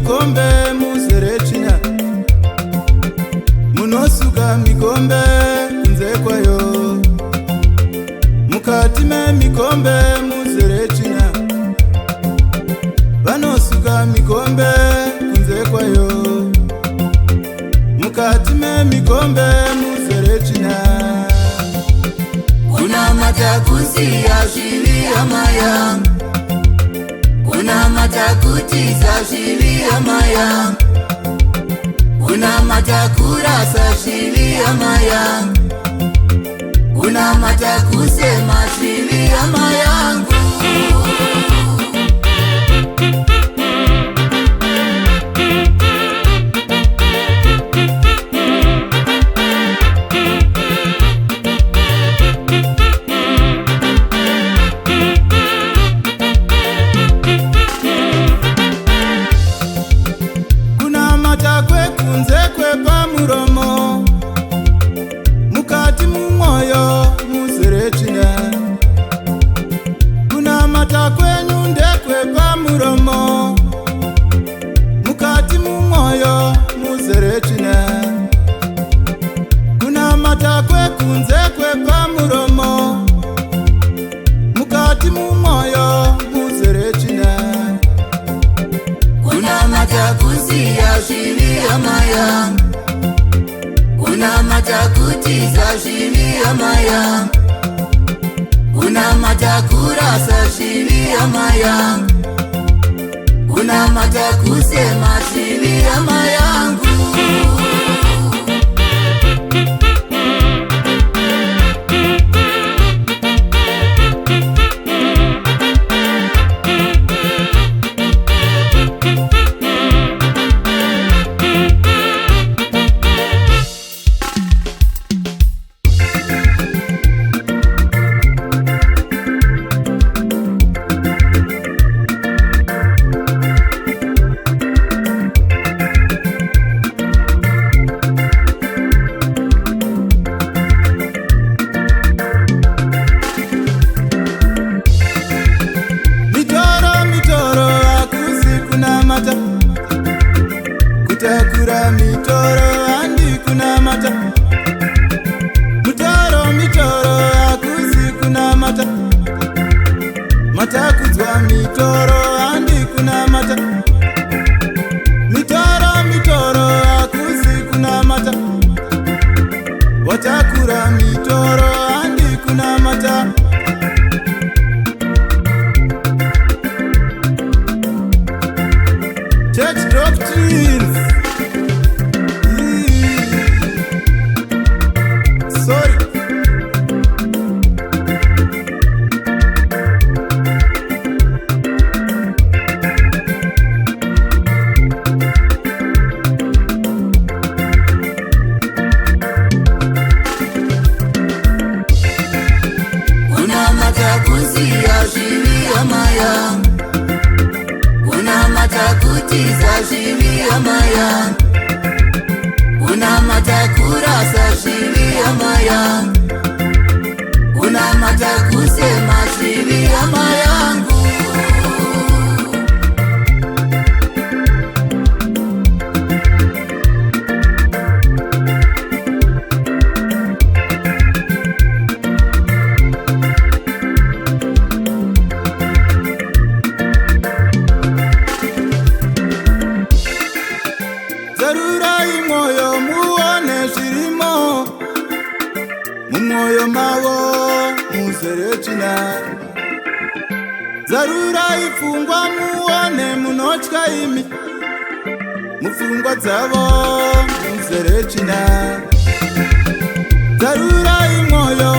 mikombe muzerechina, munosuka mikombe kunze kwayo. Mukati memikombe muzerechina, vanosuka mikombe kunze kwayo. Mukati memikombe muzerechina, unamata kusiya zvivi amaya, unamata kutiza zvivi amaya, unamata kurasa zvivi amaya, unamata kusema zvivi amayangu. Kunze kwepamuromo, mukati mumwoyo muzerechina. Kunamata kwenyu ndekwepamuromo, mukati mumwoyo muzerechina. Kunamata kwekunze kwepamuromo, mukati mumwoyo muzerechina. Unamata kusiya zvivi amaya, unamata kutiza zvivi amaya, unamata kurasa zvivi amaya, unamata kusema zvivi amayangu. Kutakura mitoro handi kunamata, mitoro akusi kunamata. Matakudzwa mitoro handi kunamata, mitoro akusi kunamata. Watakura mitoro handi kunamata. Church doctrines. Sorry. Unamata kusiya zvivi amaya, unamata kutiza zvivi amaya, unamata kurasa zvivi amaya, unamata kusema zvivi amayangu. Zarurai moyo muone zvirimo mumwoyo mavo muzerechina. Zarurai pfungwa muone munotya imi mupfungwa dzavo muzerechina. Zarurai moyo